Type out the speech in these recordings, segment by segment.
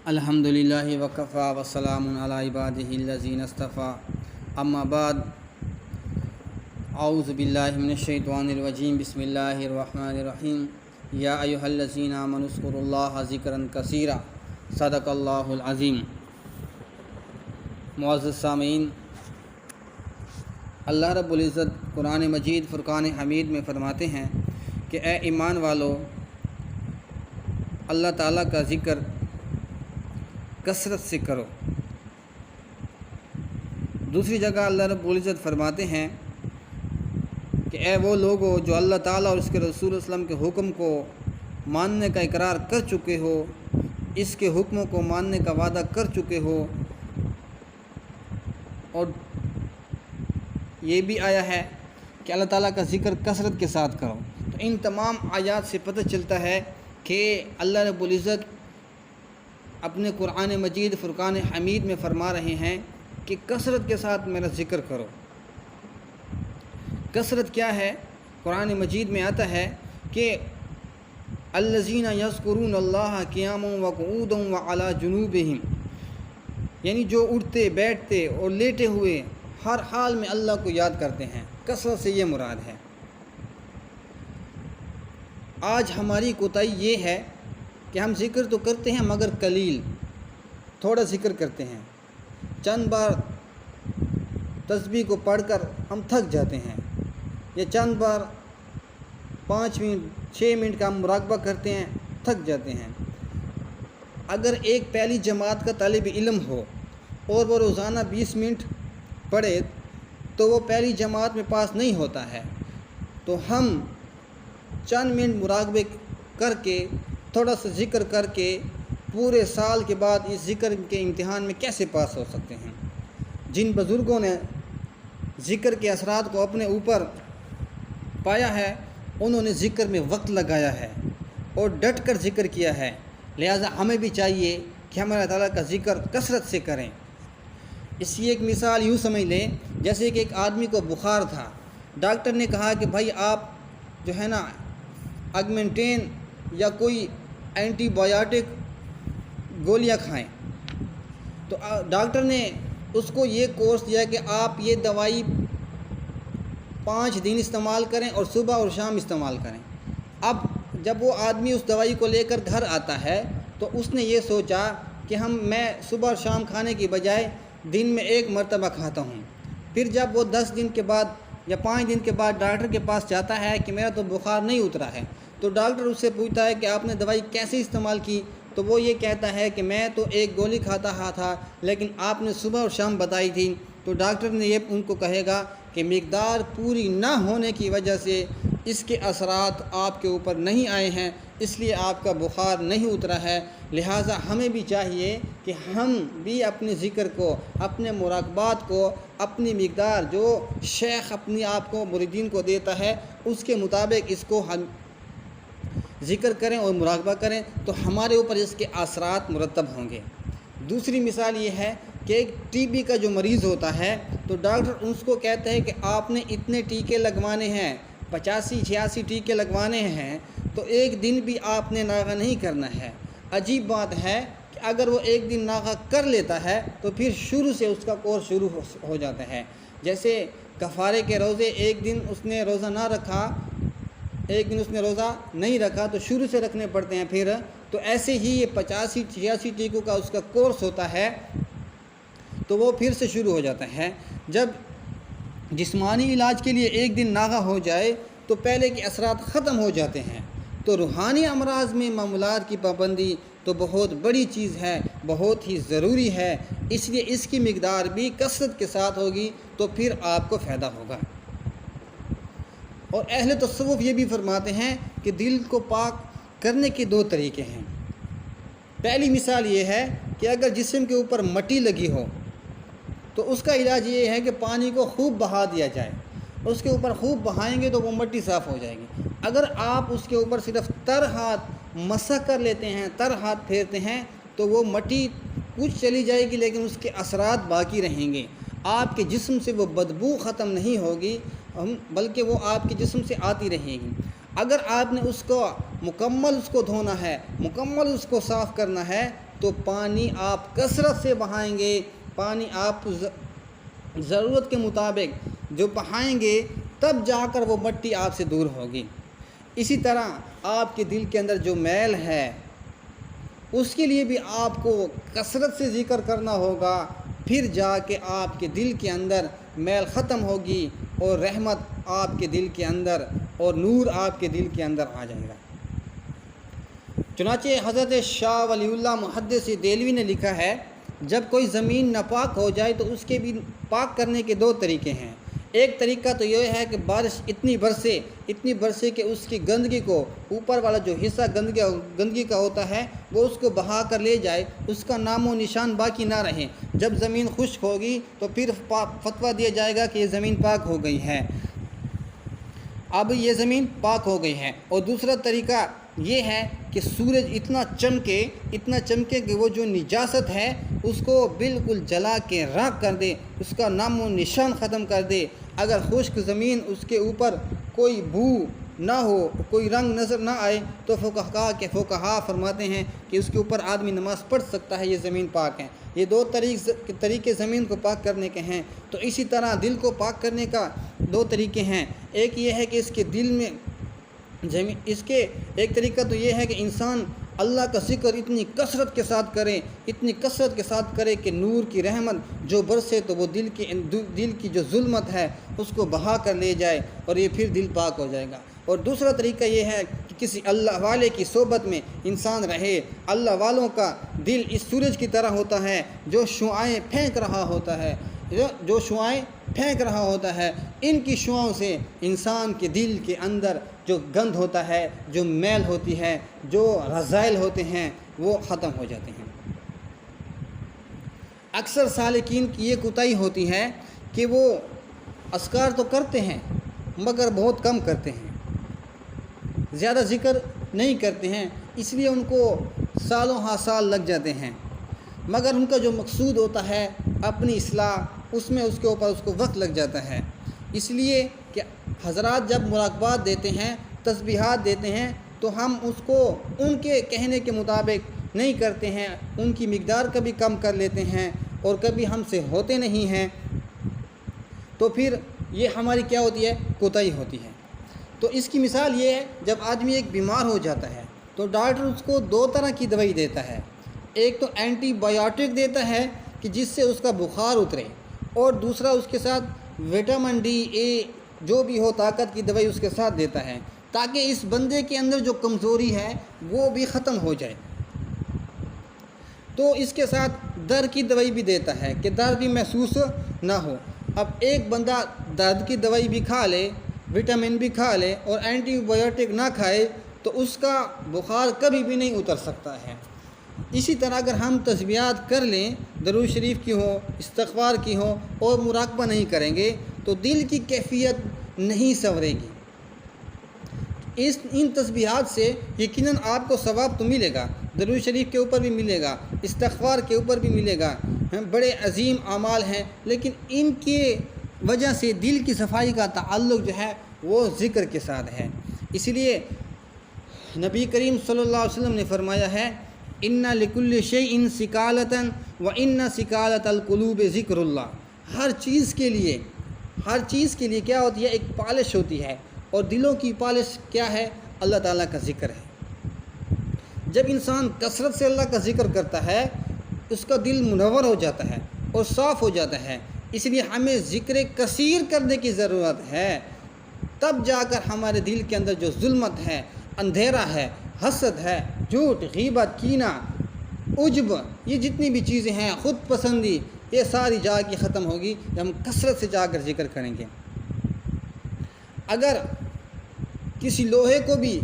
الحمدللہ وکفیٰ وسلام علی عبادہ الذین اصطفیٰ اما بعد اعوذ باللہ من الشیطان الرجیم بسم اللہ الرحمن الرحیم یا ایہا الذین آمنوا اذکروا اللہ ذکرا کثیرا صدق اللہ العظیم۔ معزز سامعین، اللہ رب العزت قرآن مجید فرقان حمید میں فرماتے ہیں کہ اے ایمان والو، اللہ تعالیٰ کا ذکر کثرت سے کرو۔ دوسری جگہ اللہ رب العزت فرماتے ہیں کہ اے وہ لوگو جو اللہ تعالیٰ اور اس کے رسول صلی اللہ علیہ وسلم کے حکم کو ماننے کا اقرار کر چکے ہو، اس کے حکموں کو ماننے کا وعدہ کر چکے ہو، اور یہ بھی آیا ہے کہ اللہ تعالیٰ کا ذکر کثرت کے ساتھ کرو۔ تو ان تمام آیات سے پتہ چلتا ہے کہ اللہ رب العزت اپنے قرآن مجید فرقان حمید میں فرما رہے ہیں کہ کثرت کے ساتھ میرا ذکر کرو۔ کثرت کیا ہے؟ قرآن مجید میں آتا ہے کہ الذین یذکرون اللہ قیاما وقعودا وعلی جنوبہم، یعنی جو اٹھتے بیٹھتے اور لیٹے ہوئے ہر حال میں اللہ کو یاد کرتے ہیں۔ کثرت سے یہ مراد ہے۔ آج ہماری کوتاہی یہ ہے کہ ہم ذکر تو کرتے ہیں مگر قلیل، تھوڑا ذکر کرتے ہیں۔ چند بار تسبیح کو پڑھ کر ہم تھک جاتے ہیں، یا چند بار 5 منٹ 6 منٹ کا ہم مراقبہ کرتے ہیں، تھک جاتے ہیں۔ اگر ایک پہلی جماعت کا طالب علم ہو اور وہ روزانہ 20 منٹ پڑھے تو وہ پہلی جماعت میں پاس نہیں ہوتا ہے۔ تو ہم چند منٹ مراقبے کر کے، تھوڑا سا ذکر کر کے، پورے سال کے بعد اس ذکر کے امتحان میں کیسے پاس ہو سکتے ہیں؟ جن بزرگوں نے ذکر کے اثرات کو اپنے اوپر پایا ہے، انہوں نے ذکر میں وقت لگایا ہے اور ڈٹ کر ذکر کیا ہے۔ لہٰذا ہمیں بھی چاہیے کہ ہم اللہ تعالیٰ کا ذکر کثرت سے کریں۔ اس کی ایک مثال یوں سمجھ لیں، جیسے کہ ایک آدمی کو بخار تھا، ڈاکٹر نے کہا کہ بھائی آپ جو ہے نا آگمنٹین یا کوئی اینٹی بایوٹک گولیاں کھائیں۔ تو ڈاکٹر نے اس کو یہ کورس دیا کہ آپ یہ دوائی 5 دن استعمال کریں اور صبح اور شام استعمال کریں۔ اب جب وہ آدمی اس دوائی کو لے کر گھر آتا ہے تو اس نے یہ سوچا کہ میں صبح اور شام کھانے کی بجائے دن میں 1 مرتبہ کھاتا ہوں۔ پھر جب وہ 10 دن کے بعد یا 5 دن کے بعد ڈاکٹر کے پاس جاتا ہے کہ میرا تو بخار نہیں اترا ہے، تو ڈاکٹر اس سے پوچھتا ہے کہ آپ نے دوائی کیسے استعمال کی؟ تو وہ یہ کہتا ہے کہ میں تو 1 گولی کھاتا تھا، لیکن آپ نے صبح اور شام بتائی تھی۔ تو ڈاکٹر نے یہ ان کو کہے گا کہ مقدار پوری نہ ہونے کی وجہ سے اس کے اثرات آپ کے اوپر نہیں آئے ہیں، اس لیے آپ کا بخار نہیں اترا ہے۔ لہٰذا ہمیں بھی چاہیے کہ ہم بھی اپنے ذکر کو، اپنے مراقبات کو، اپنی مقدار جو شیخ اپنی آپ کو مریدین کو دیتا ہے اس کے مطابق اس کو ہم ذکر کریں اور مراقبہ کریں، تو ہمارے اوپر اس کے اثرات مرتب ہوں گے۔ دوسری مثال یہ ہے کہ ایک ٹی بی کا جو مریض ہوتا ہے تو ڈاکٹر اس کو کہتا ہے کہ آپ نے اتنے ٹیکے لگوانے ہیں، 85-86 ٹیکے لگوانے ہیں، تو 1 دن بھی آپ نے ناغہ نہیں کرنا ہے۔ عجیب بات ہے کہ اگر وہ 1 دن ناغہ کر لیتا ہے تو پھر شروع سے اس کا کورس شروع ہو جاتا ہے۔ جیسے کفارے کے روزے، 1 دن اس نے روزہ نہ رکھا، 1 دن اس نے روزہ نہیں رکھا تو شروع سے رکھنے پڑتے ہیں پھر۔ تو ایسے ہی یہ 85-86 ٹیکوں کا اس کا کورس ہوتا ہے، تو وہ پھر سے شروع ہو جاتا ہے۔ جب جسمانی علاج کے لیے 1 دن ناغہ ہو جائے تو پہلے کے اثرات ختم ہو جاتے ہیں۔ تو روحانی امراض میں معمولات کی پابندی تو بہت بڑی چیز ہے، بہت ہی ضروری ہے، اس لیے اس کی مقدار بھی کثرت کے ساتھ ہوگی تو پھر آپ کو فائدہ ہوگا۔ اور اہل تصوف یہ بھی فرماتے ہیں کہ دل کو پاک کرنے کے 2 طریقے ہیں۔ پہلی مثال یہ ہے کہ اگر جسم کے اوپر مٹی لگی ہو تو اس کا علاج یہ ہے کہ پانی کو خوب بہا دیا جائے، اس کے اوپر خوب بہائیں گے تو وہ مٹی صاف ہو جائے گی۔ اگر آپ اس کے اوپر صرف تر ہاتھ مسح کر لیتے ہیں، تر ہاتھ پھیرتے ہیں، تو وہ مٹی کچھ چلی جائے گی لیکن اس کے اثرات باقی رہیں گے۔ آپ کے جسم سے وہ بدبو ختم نہیں ہوگی، بلکہ وہ آپ کے جسم سے آتی رہے گی۔ اگر آپ نے اس کو مکمل اس کو دھونا ہے، مکمل اس کو صاف کرنا ہے، تو پانی آپ کثرت سے بہائیں گے، پانی آپ ضرورت کے مطابق جو بہائیں گے، تب جا کر وہ مٹی آپ سے دور ہوگی۔ اسی طرح آپ کے دل کے اندر جو میل ہے، اس کے لیے بھی آپ کو کثرت سے ذکر کرنا ہوگا، پھر جا کے آپ کے دل کے اندر میل ختم ہوگی اور رحمت آپ کے دل کے اندر اور نور آپ کے دل کے اندر آ جائے گا۔ چنانچہ حضرت شاہ ولی اللہ محدث دہلوی نے لکھا ہے، جب کوئی زمین ناپاک ہو جائے تو اس کے بھی پاک کرنے کے دو طریقے ہیں۔ ایک طریقہ تو یہ ہے کہ بارش اتنی برسے کہ اس کی گندگی کو، اوپر والا جو حصہ گندگی کا ہوتا ہے، وہ اس کو بہا کر لے جائے، اس کا نام و نشان باقی نہ رہے۔ جب زمین خشک ہوگی تو پھر فتویٰ دیا جائے گا کہ یہ زمین پاک ہو گئی ہے، اب یہ زمین پاک ہو گئی ہے۔ اور دوسرا طریقہ یہ ہے کہ سورج اتنا چمکے کہ وہ جو نجاست ہے اس کو بالکل جلا کے راکھ کر دے، اس کا نام و نشان ختم کر دے۔ اگر خشک زمین اس کے اوپر کوئی بو نہ ہو، کوئی رنگ نظر نہ آئے، تو فقہا فرماتے ہیں کہ اس کے اوپر آدمی نماز پڑھ سکتا ہے، یہ زمین پاک ہے۔ یہ دو طریقے زمین کو پاک کرنے کے ہیں۔ تو اسی طرح دل کو پاک کرنے کا دو طریقے ہیں۔ ایک یہ ہے کہ اس کے دل میں ایک طریقہ تو یہ ہے کہ انسان اللہ کا ذکر اتنی کثرت کے ساتھ کرے کہ نور کی رحمت جو برسے تو وہ دل کی جو ظلمت ہے اس کو بہا کر لے جائے، اور یہ پھر دل پاک ہو جائے گا۔ اور دوسرا طریقہ یہ ہے کہ کسی اللہ والے کی صحبت میں انسان رہے۔ اللہ والوں کا دل اس سورج کی طرح ہوتا ہے جو شعاعیں پھینک رہا ہوتا ہے، ان کی شعاؤں سے انسان کے دل کے اندر جو گند ہوتا ہے، جو میل ہوتی ہے، جو رذائل ہوتے ہیں، وہ ختم ہو جاتے ہیں۔ اکثر سالکین کی یہ کوتاہی ہوتی ہے کہ وہ اذکار تو کرتے ہیں مگر بہت کم کرتے ہیں، زیادہ ذکر نہیں کرتے ہیں، اس لیے ان کو سالوں ہاں سال لگ جاتے ہیں، مگر ان کا جو مقصود ہوتا ہے اپنی اصلاح، اس کے اوپر اس کو وقت لگ جاتا ہے۔ اس لیے کہ حضرات جب مراقبات دیتے ہیں، تسبیحات دیتے ہیں، تو ہم اس کو ان کے کہنے کے مطابق نہیں کرتے ہیں، ان کی مقدار کبھی کم کر لیتے ہیں اور کبھی ہم سے ہوتے نہیں ہیں، تو پھر یہ ہماری کیا ہوتی ہے؟ کوتاہی ہوتی ہے۔ تو اس کی مثال یہ ہے، جب آدمی ایک بیمار ہو جاتا ہے تو ڈاکٹر اس کو دو طرح کی دوائی دیتا ہے۔ ایک تو اینٹی بایوٹک دیتا ہے کہ جس سے اس کا بخار اترے، اور دوسرا اس کے ساتھ وٹامن ڈی، اے جو بھی ہو طاقت کی دوائی اس کے ساتھ دیتا ہے، تاکہ اس بندے کے اندر جو کمزوری ہے وہ بھی ختم ہو جائے۔ تو اس کے ساتھ درد کی دوائی بھی دیتا ہے کہ درد بھی محسوس نہ ہو۔ اب ایک بندہ درد کی دوائی بھی کھا لے، وٹامن بھی کھا لے اور اینٹی بایوٹک نہ کھائے تو اس کا بخار کبھی بھی نہیں اتر سکتا ہے۔ اسی طرح اگر ہم تسبیحات کر لیں، درود شریف کی ہو، استغفار کی ہو، اور مراقبہ نہیں کریں گے تو دل کی کیفیت نہیں سنورے گی۔ ان تسبیحات سے یقیناً آپ کو ثواب تو ملے گا، درود شریف کے اوپر بھی ملے گا، استغفار کے اوپر بھی ملے گا، بڑے عظیم اعمال ہیں، لیکن ان کے وجہ سے دل کی صفائی کا تعلق جو ہے وہ ذکر کے ساتھ ہے۔ اس لیے نبی کریم صلی اللہ علیہ وسلم نے فرمایا ہے، ان لکل شیء سکالۃ وان سکالۃ القلوب ذکر اللہ۔ ہر چیز کے لیے کیا ہوتی ہے؟ ایک پالش ہوتی ہے، اور دلوں کی پالش کیا ہے؟ اللہ تعالیٰ کا ذکر ہے۔ جب انسان کثرت سے اللہ کا ذکر کرتا ہے، اس کا دل منور ہو جاتا ہے اور صاف ہو جاتا ہے۔ اس لیے ہمیں ذکر کثیر کرنے کی ضرورت ہے، تب جا کر ہمارے دل کے اندر جو ظلمت ہے، اندھیرا ہے، حسد ہے، جھوٹ، غیبت، کینہ، عجب، یہ جتنی بھی چیزیں ہیں، خود پسندی، یہ ساری جا کے ختم ہوگی جب ہم کثرت سے جا کر ذکر کریں گے۔ اگر کسی لوہے کو بھی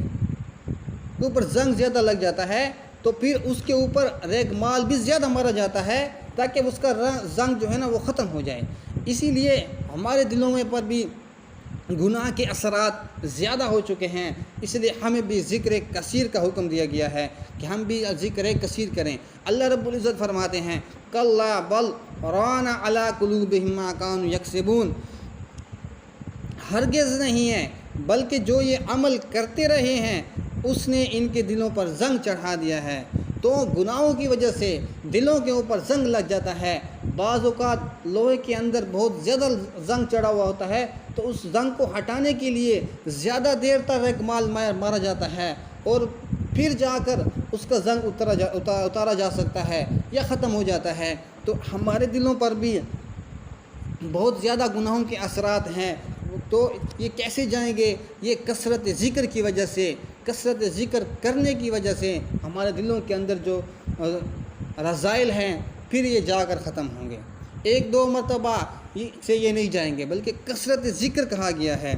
اوپر زنگ زیادہ لگ جاتا ہے تو پھر اس کے اوپر ریگمال بھی زیادہ مارا جاتا ہے تاکہ اس کا زنگ جو ہے نا وہ ختم ہو جائے۔ اسی لیے ہمارے دلوں میں پر بھی گناہ کے اثرات زیادہ ہو چکے ہیں، اس لیے ہمیں بھی ذکر کثیر کا حکم دیا گیا ہے کہ ہم بھی ذکر کثیر کریں۔ اللہ رب العزت فرماتے ہیں، کلا بل ران علی قلوبہم ما کانوا یکسبون، ہرگز نہیں ہے بلکہ جو یہ عمل کرتے رہے ہیں اس نے ان کے دلوں پر زنگ چڑھا دیا ہے۔ تو گناہوں کی وجہ سے دلوں کے اوپر زنگ لگ جاتا ہے۔ بعض اوقات لوہے کے اندر بہت زیادہ زنگ چڑھا ہوا ہوتا ہے، تو اس زنگ کو ہٹانے کے لیے زیادہ دیر تک ایک مال مارا جاتا ہے، اور پھر جا کر اس کا زنگ اتارا جا سکتا ہے یا ختم ہو جاتا ہے۔ تو ہمارے دلوں پر بھی بہت زیادہ گناہوں کے اثرات ہیں، تو یہ کیسے جائیں گے؟ یہ کثرت ذکر کی وجہ سے، کثرت ذکر کرنے کی وجہ سے ہمارے دلوں کے اندر جو رذائل ہیں پھر یہ جا کر ختم ہوں گے۔ ایک دو مرتبہ سے یہ نہیں جائیں گے، بلکہ کثرت ذکر کہا گیا ہے۔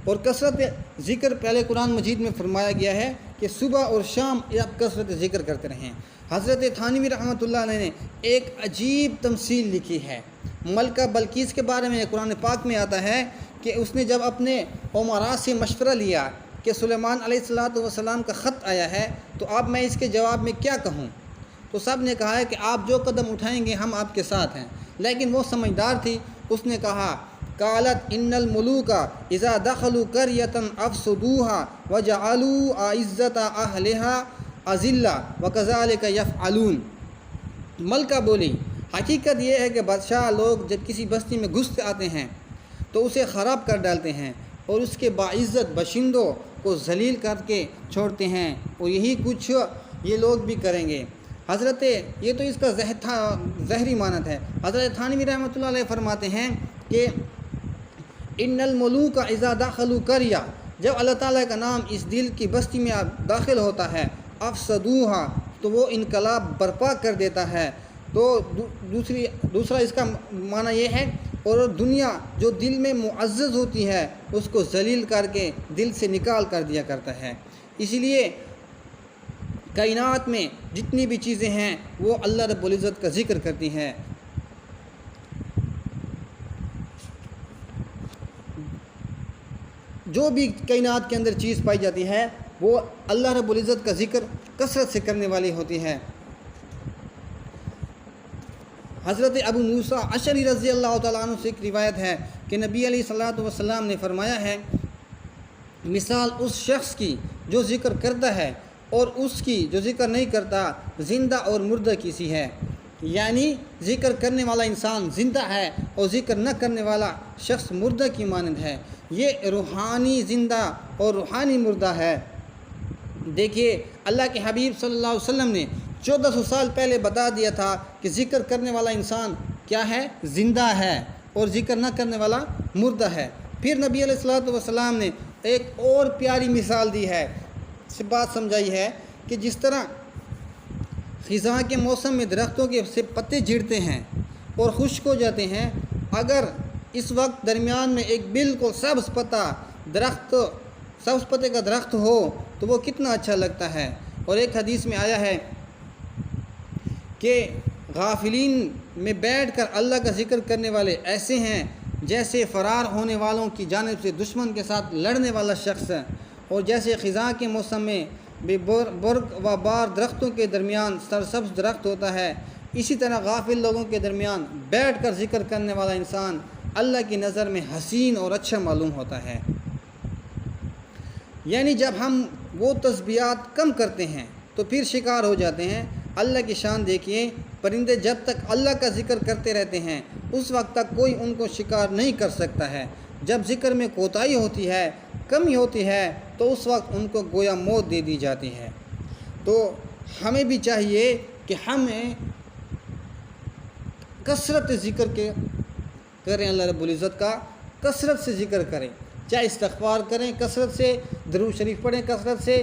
اور کثرت ذکر پہلے قرآن مجید میں فرمایا گیا ہے کہ صبح اور شام آپ کثرت ذکر کرتے رہیں۔ حضرت تھانوی رحمۃ اللہ علیہ نے ایک عجیب تمثیل لکھی ہے ملکہ بلقیس کے بارے میں۔ قرآن پاک میں آتا ہے کہ اس نے جب اپنے امراء سے مشورہ لیا کہ سلیمان علیہ السلام کا خط آیا ہے، تو اب میں اس کے جواب میں کیا کہوں؟ تو سب نے کہا ہے کہ آپ جو قدم اٹھائیں گے ہم آپ کے ساتھ ہیں۔ لیکن وہ سمجھدار تھی، اس نے کہا قالت ان الملوک اذا دخلوا قرية افسدوها وجعلوا عزت اهلها اذلہ وكذلك يفعلون۔ ملکہ بولی حقیقت یہ ہے کہ بادشاہ لوگ جب کسی بستی میں گھس آتے ہیں تو اسے خراب کر ڈالتے ہیں اور اس کے باعزت باشندوں کو ذلیل کر کے چھوڑتے ہیں، اور یہی کچھ یہ لوگ بھی کریں گے۔ حضرت یہ تو اس کا ظاہری معنی ہے۔ حضرت تھانوی رحمۃ اللہ علیہ فرماتے ہیں کہ ان الملوک اذا دخلوا قریہ، جب اللہ تعالیٰ کا نام اس دل کی بستی میں داخل ہوتا ہے، افسدوہا، تو وہ انقلاب برپا کر دیتا ہے۔ تو دوسرا اس کا معنی یہ ہے، اور دنیا جو دل میں معزز ہوتی ہے اس کو ذلیل کر کے دل سے نکال کر دیا کرتا ہے۔ اسی لیے کائنات میں جتنی بھی چیزیں ہیں وہ اللہ رب العزت کا ذکر کرتی ہیں۔ جو بھی کائنات کے اندر چیز پائی جاتی ہے وہ اللہ رب العزت کا ذکر کثرت سے کرنے والی ہوتی ہے۔ حضرت ابو موسیٰ اشعری رضی اللہ تعالیٰ عنہ سے ایک روایت ہے کہ نبی علیہ الصلوۃ والسلام نے فرمایا ہے، مثال اس شخص کی جو ذکر کرتا ہے اور اس کی جو ذکر نہیں کرتا زندہ اور مردہ کی سی ہے۔ یعنی ذکر کرنے والا انسان زندہ ہے اور ذکر نہ کرنے والا شخص مردہ کی مانند ہے۔ یہ روحانی زندہ اور روحانی مردہ ہے۔ دیکھیے اللہ کے حبیب صلی اللہ علیہ وسلم نے 1400 سال پہلے بتا دیا تھا کہ ذکر کرنے والا انسان کیا ہے؟ زندہ ہے، اور ذکر نہ کرنے والا مردہ ہے۔ پھر نبی علیہ الصلوۃ والسلام نے ایک اور پیاری مثال دی ہے، سے بات سمجھائی ہے کہ جس طرح خزاں کے موسم میں درختوں کے سے پتے جھڑتے ہیں اور خشک ہو جاتے ہیں، اگر اس وقت درمیان میں ایک بالکل سبز پتے کا درخت ہو تو وہ کتنا اچھا لگتا ہے۔ اور ایک حدیث میں آیا ہے کہ غافلین میں بیٹھ کر اللہ کا ذکر کرنے والے ایسے ہیں جیسے فرار ہونے والوں کی جانب سے دشمن کے ساتھ لڑنے والا شخص ہے، اور جیسے خزاں کے موسم میں بے برگ و بار درختوں کے درمیان سرسبز درخت ہوتا ہے، اسی طرح غافل لوگوں کے درمیان بیٹھ کر ذکر کرنے والا انسان اللہ کی نظر میں حسین اور اچھا معلوم ہوتا ہے۔ یعنی جب ہم وہ تسبیحات کم کرتے ہیں تو پھر شکار ہو جاتے ہیں۔ اللہ کی شان دیکھیے، پرندے جب تک اللہ کا ذکر کرتے رہتے ہیں اس وقت تک کوئی ان کو شکار نہیں کر سکتا ہے۔ جب ذکر میں کوتاہی ہوتی ہے، کمی ہوتی ہے، تو اس وقت ان کو گویا موت دے دی جاتی ہے۔ تو ہمیں بھی چاہیے کہ ہمیں کثرت ذکر کریں، اللہ رب العزت کا کثرت سے ذکر کریں، چاہے استغفار کریں کثرت سے، درود شریف پڑھیں کثرت سے،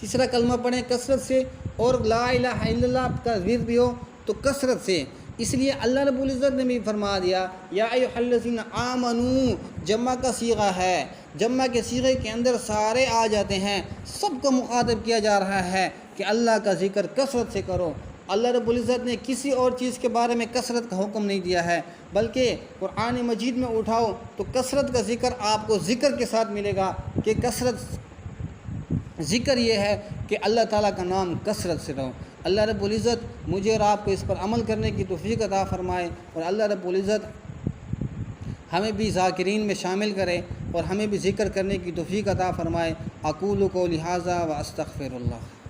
تیسرا کلمہ پڑھیں کثرت سے، اور لا الہ الا اللہ کا ورد بھی ہو تو کثرت سے۔ اس لیے اللہ رب العزت نے بھی فرما دیا یا ایھا الذین آمنو، جمع کا صیغہ ہے، جمع کے صیغے کے اندر سارے آ جاتے ہیں، سب کو مخاطب کیا جا رہا ہے کہ اللہ کا ذکر کثرت سے کرو۔ اللہ رب العزت نے کسی اور چیز کے بارے میں کثرت کا حکم نہیں دیا ہے، بلکہ قرآن مجید میں اٹھاؤ تو کثرت کا ذکر آپ کو ذکر کے ساتھ ملے گا کہ کثرت ذکر یہ ہے کہ اللہ تعالیٰ کا نام کثرت سے لو۔ اللہ رب العزت مجھے اور آپ کو اس پر عمل کرنے کی توفیق عطا فرمائے، اور اللہ رب العزت ہمیں بھی ذاکرین میں شامل کرے اور ہمیں بھی ذکر کرنے کی توفیق عطا فرمائے۔ اقول قولی ھذا واستغفر اللہ۔